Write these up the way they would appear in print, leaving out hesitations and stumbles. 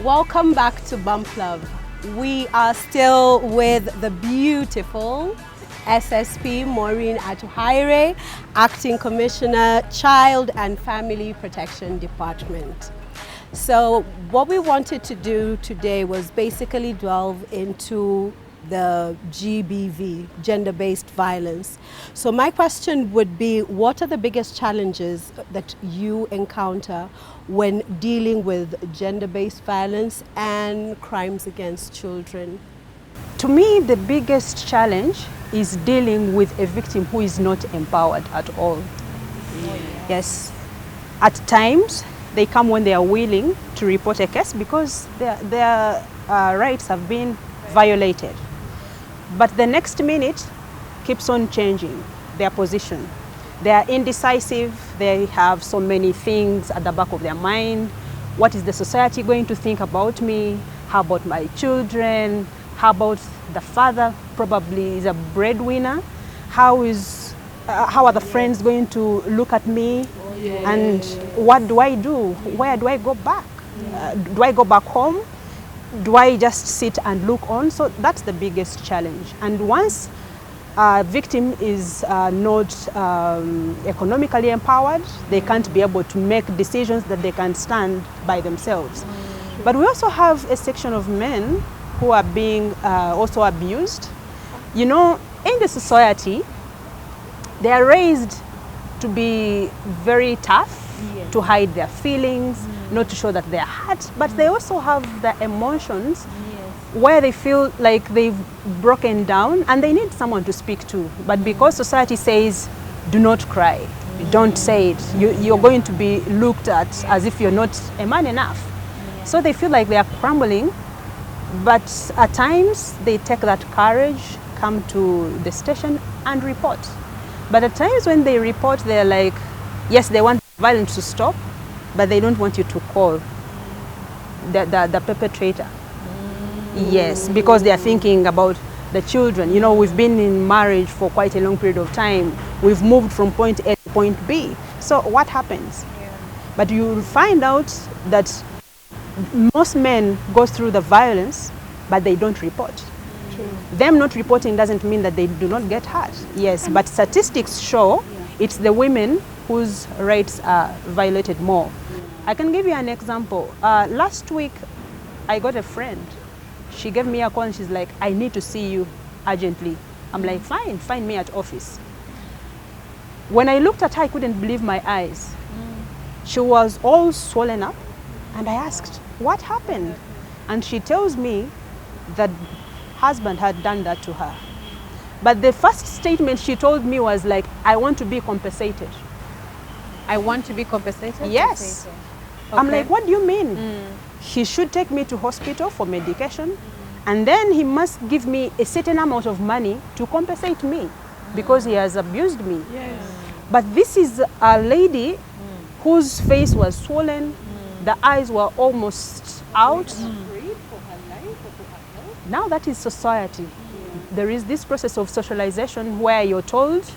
Welcome back to Bump Love. We are still with the beautiful SSP Maureen Atuhaire, Acting Commissioner, Child and Family Protection Department. So what we wanted to do today was basically delve into the GBV, gender-based violence. So my question would be, what are the biggest challenges that you encounter when dealing with gender-based violence and crimes against children? To me, the biggest challenge is dealing with a victim who is not empowered at all. Yes, at times they come when they are willing to report a case because their rights have been violated. But the next minute keeps on changing their position. They are indecisive, they have so many things at the back of their mind. What is the society going to think about me? How about my children? How about the father probably is a breadwinner? How are the friends going to look at me? And what do I do? Where do I go back? Do I go back home? Do I just sit and look on? So that's the biggest challenge. And once a victim is not economically empowered, they can't be able to make decisions that they can stand by themselves. But we also have a section of men who are being also abused. You know, in the society, they are raised to be very tough, to hide their feelings, not to show that they're hurt, but they also have the emotions where they feel like they've broken down and they need someone to speak to. But because society says, do not cry, don't say it, you're going to be looked at as if you're not a man enough. So they feel like they are crumbling, but at times they take that courage, come to the station and report. But at times when they report, they're like, yes, they want violence to stop, but they don't want you to call the perpetrator. Yes, because they are thinking about the children. You know, we've been in marriage for quite a long period of time. We've moved from point A to point B. So what happens? But you'll find out that most men go through the violence, but they don't report. Them not reporting doesn't mean that they do not get hurt. Yes, but statistics show it's the women whose rights are violated more. I can give you an example. Last week, I got a friend. She gave me a call and she's like, I need to see you urgently. I'm like, fine, find me at office. When I looked at her, I couldn't believe my eyes. She was all swollen up and I asked, what happened? And she tells me that husband had done that to her. But the first statement she told me was like, I want to be compensated. I want to be compensated? Yes. Okay. I'm like, what do you mean? He should take me to hospital for medication and then he must give me a certain amount of money to compensate me because he has abused me. Yes. But this is a lady whose face was swollen, the eyes were almost out. Now that is society. There is this process of socialization where you're told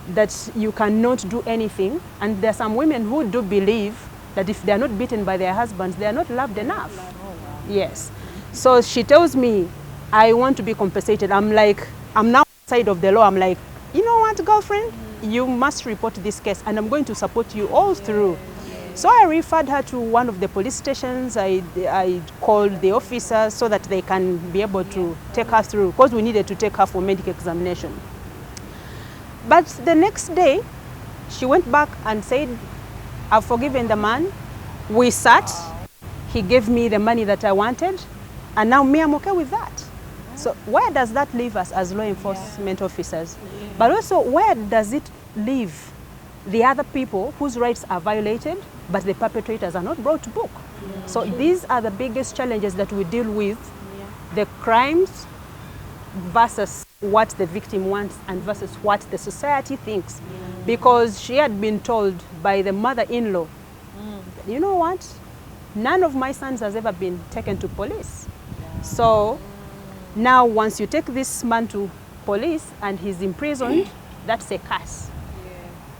that you cannot do anything, and there are some women who do believe that if they're not beaten by their husbands, they are not loved enough. Yes. So she tells me, I want to be compensated. I'm like, I'm now outside of the law. I'm like, you know what, girlfriend? You must report this case and I'm going to support you all through. So I referred her to one of the police stations. I called the officers so that they can be able to take her through, because we needed to take her for medical examination. But the next day, she went back and said, I've forgiven the man. We sat, he gave me the money that I wanted, and now me, I'm okay with that. So where does that leave us as law enforcement officers? But also, where does it leave the other people whose rights are violated, but the perpetrators are not brought to book? So these are the biggest challenges that we deal with, the crimes versus what the victim wants and versus what the society thinks. Because she had been told by the mother-in-law, you know what, none of my sons has ever been taken to police. So now once you take this man to police and he's imprisoned, that's a curse.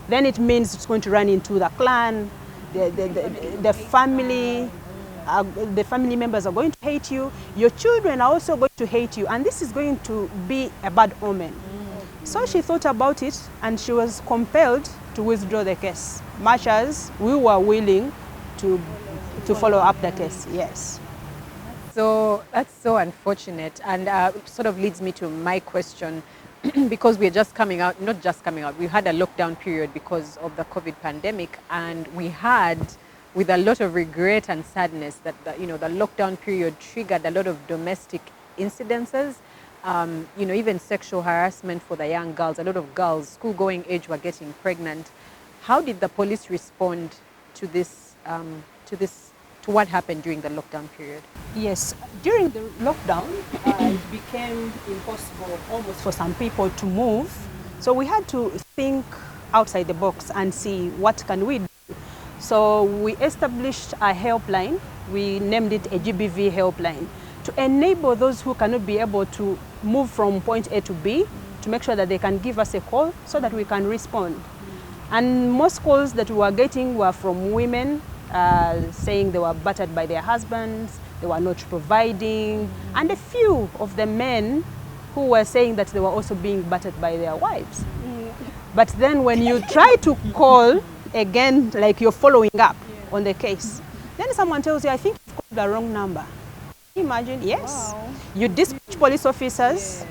Then it means it's going to run into the clan, the family. the family members are going to hate you. Your children are also going to hate you, and this is going to be a bad omen. So she thought about it, and she was compelled to withdraw the case, much as we were willing to follow up the case. Yes. So that's so unfortunate, and sort of leads me to my question, because we're just coming out, not just coming out, we had a lockdown period because of the COVID pandemic, and we had, with a lot of regret and sadness, that the lockdown period triggered a lot of domestic incidences, even sexual harassment for the young girls. A lot of girls, school-going age, were getting pregnant. How did the police respond to this, to what happened during the lockdown period? Yes, during the lockdown, it became impossible almost for some people to move. So we had to think outside the box and see what can we do. So we established a helpline. We named it a GBV helpline to enable those who cannot be able to move from point A to B to make sure that they can give us a call so that we can respond. And most calls that we were getting were from women saying they were battered by their husbands, they were not providing, and a few of the men who were saying that they were also being battered by their wives. But then when you try to call again, like you're following up on the case, then someone tells you, I think you've called the wrong number. Can you imagine? Yes. Wow. You dispatch police officers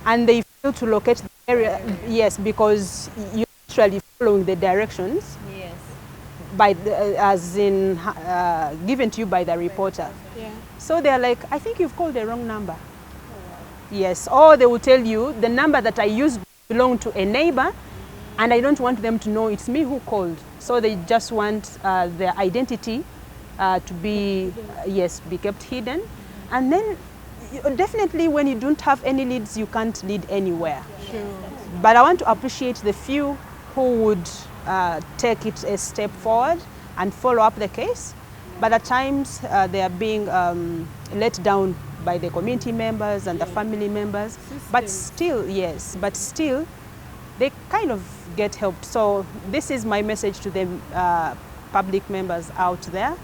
and they fail to locate the area. Yes, because you're actually following the directions. By given to you by the reporter. So they're like, I think you've called the wrong number. Yes, or they will tell you the number that I used belonged to a neighbor, and I don't want them to know it's me who called. So they just want their identity to be kept hidden. And then definitely when you don't have any leads, you can't lead anywhere. Sure. But I want to appreciate the few who would take it a step forward and follow up the case. But at times they are being let down by the community members and the family members. But still, they kind of get helped. So this is my message to the public members out there,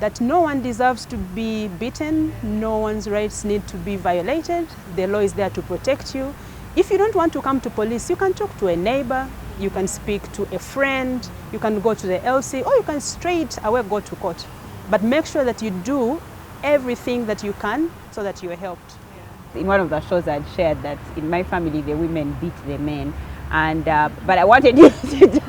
that no one deserves to be beaten, no one's rights need to be violated. The law is there to protect you. If you don't want to come to police, you can talk to a neighbor, you can speak to a friend, you can go to the LC, or you can straight away go to court. But make sure that you do everything that you can so that you are helped. In one of the shows I'd shared that in my family the women beat the men, and but I wanted you to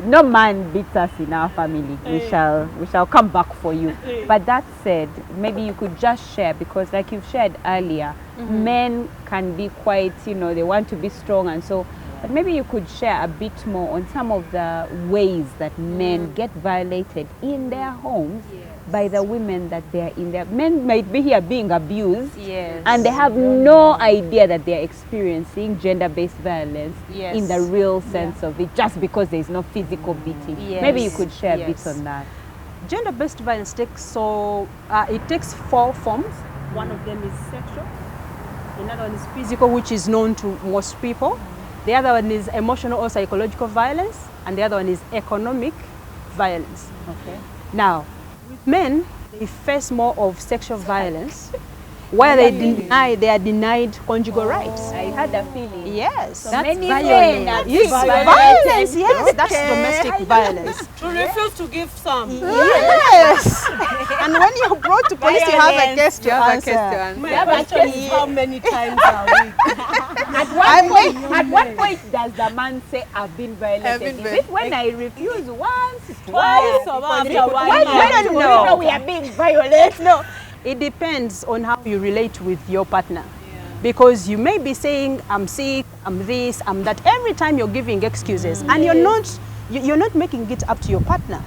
no man beats us in our family. We shall come back for you. But that said, maybe you could just share, because like you've shared earlier, men can be quite, they want to be strong, and so, but maybe you could share a bit more on some of the ways that men get violated in their homes by the women that they are in there. Men might be here being abused, and they have no idea that they are experiencing gender-based violence in the real sense of it, just because there is no physical beating. Maybe you could share a bit on that. Gender-based violence takes it takes 4 forms. One of them is sexual, another one is physical, which is known to most people. The other one is emotional or psychological violence, and the other one is economic violence. Okay. Now, with men, they face more of sexual violence, where they are denied conjugal rights. I had a feeling. Yes. So many men are violence. Yes, that's domestic violence. To refuse to give some. Yes. And when you're brought to police, you have a case to answer. My question is, how many times a week? At what point does the man say, I've been violated? Is it when I refuse once, twice, or after 1 year? We are being violated? No. It depends on how you relate with your partner. Because you may be saying, I'm sick, I'm this, I'm that, every time you're giving excuses, and you're not making it up to your partner.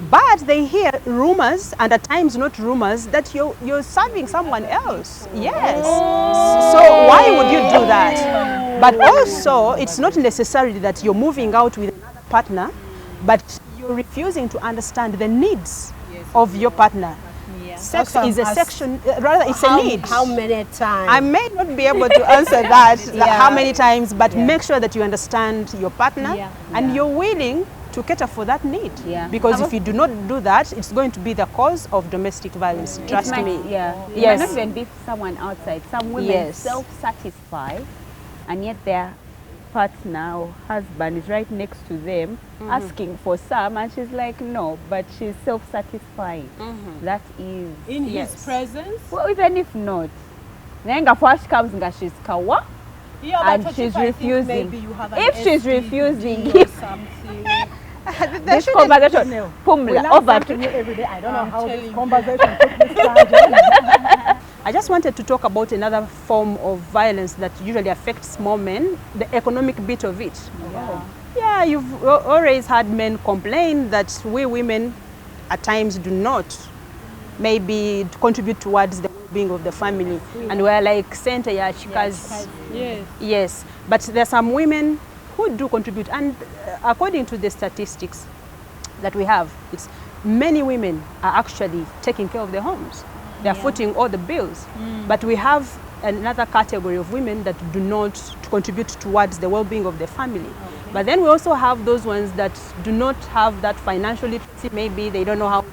But they hear rumors, and at times not rumors, that you're serving someone else. Yes. So why would you do that? But also, it's not necessarily that you're moving out with another partner, but you're refusing to understand the needs of your partner. Sex is a section, rather it's a need. How many times? I may not be able to answer that, like how many times, but make sure that you understand your partner and you're willing to cater for that need. Yeah. Because if you do not do that, it's going to be the cause of domestic violence. Trust me. Yeah. It Yes. might not even be someone outside. Some women Yes. self-satisfy, and yet their partner or husband is right next to them asking for some, and she's like, no, but she's self-satisfying. That is... In Yes. his presence. Well, even if not. Then first comes nga she's kawa. Yeah, And but she's I think refusing. Maybe you have an If she's STD refusing, or something. this conversation, pumla, over to you every day. I don't know how telling this you. conversation took this tangent. I just wanted to talk about another form of violence that usually affects more men, the economic bit of it. Yeah, you've always had men complain that we women at times do not maybe contribute towards the well-being of the family. And we're like center ya chikazi. Yes. Yes, but there are some women who do contribute, and according to the statistics that we have, it's many women are actually taking care of their homes. They're footing all the bills. But we have another category of women that do not contribute towards the well-being of the family. But then we also have those ones that do not have that financial literacy. Maybe they don't know how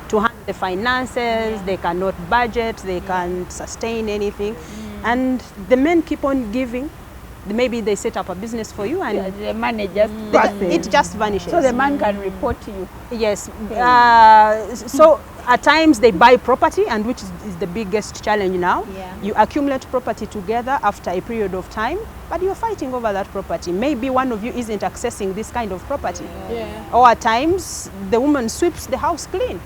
to handle the finances, they cannot budget, they can't sustain anything. And the men keep on giving. Maybe they set up a business for you, and the money just it just vanishes. so the man can report to you. Yes. So at times they buy property, and which is the biggest challenge now. Yeah. You accumulate property together after a period of time, but you're fighting over that property. Maybe one of you isn't accessing this kind of property. Yeah. Or at times the woman sweeps the house clean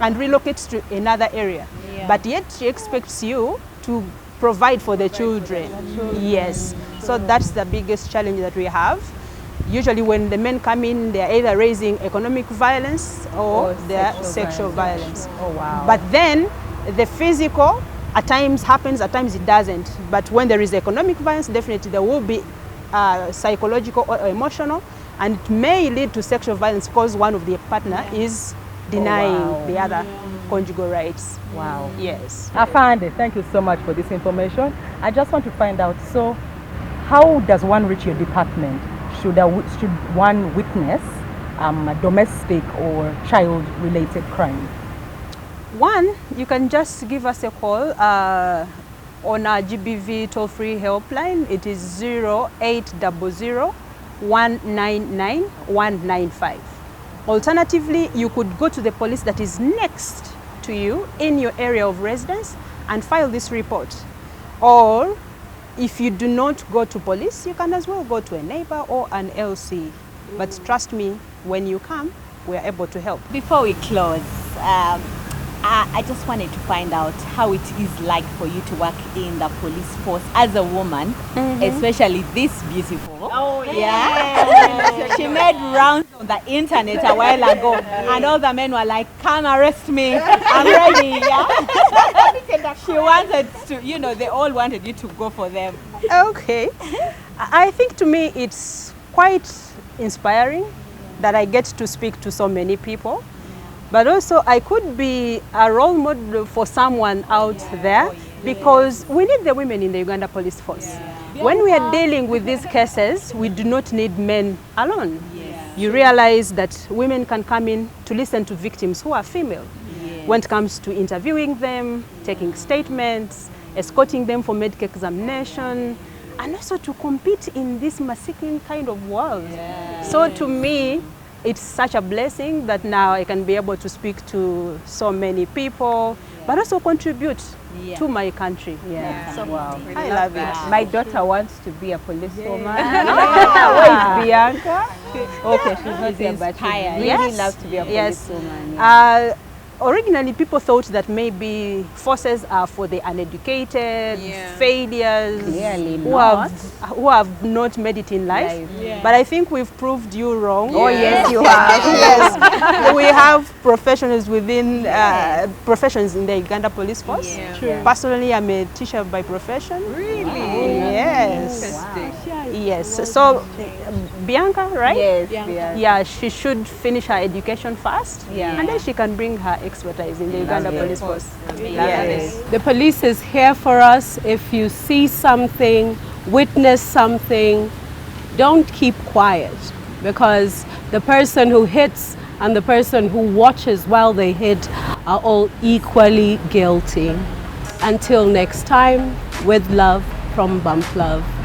and relocates to another area. Yeah. But yet she expects you to provide for the children. Yes. So that's the biggest challenge that we have. Usually when the men come in, they're either raising economic violence or they're sexual violence. Oh, wow. But then the physical at times happens, at times it doesn't. But when there is economic violence, definitely there will be psychological or emotional, and it may lead to sexual violence because one of the partner is denying the other conjugal rights. Wow. Yes. Afande, thank you so much for this information. I just want to find out, so how does one reach your department? Should one witness a domestic or child-related crime? One, you can just give us a call on our GBV toll-free helpline. It is 0800 199 195. Alternatively, you could go to the police that is next to you in your area of residence and file this report. Or if you do not go to police, you can as well go to a neighbor or an LC. But trust me, when you come, we are able to help. Before we close, I just wanted to find out how it is like for you to work in the police force as a woman, especially this beautiful. Oh, Yeah. She made rounds on the internet a while ago, and all the men were like, "Come arrest me, I'm ready." Yeah. She wanted to, you know, they all wanted you to go for them. Okay. I think to me it's quite inspiring that I get to speak to so many people. But also I could be a role model for someone out there, because we need the women in the Uganda Police Force. When we are dealing with these cases, we do not need men alone. You realize that women can come in to listen to victims who are female. When it comes to interviewing them, taking statements, escorting them for medical examination, and also to compete in this masculine kind of world. So to me, it's such a blessing that now I can be able to speak to so many people, but also contribute to my country. Yeah. So Wow. I love it. My daughter wants to be a policewoman. Where is Bianca? Okay, she's not here, but she really Yes. loves to be a Yes. policewoman. Originally, people thought that maybe forces are for the uneducated, failures, Clearly who have not made it in life. But I think we've proved you wrong. Oh yes, you have. Yes, we have professionals within professions in the Uganda Police Force. Personally, I'm a teacher by profession. Really? Yes. Wow. Yes. So Bianca, right? Yes. Yeah, she should finish her education first, Yeah. and then she can bring her expertise in the Uganda Police Force. Yes. The police is here for us. If you see something, witness something, don't keep quiet. because the person who hits and the person who watches while they hit are all equally guilty. Until next time, with love from Bump Love.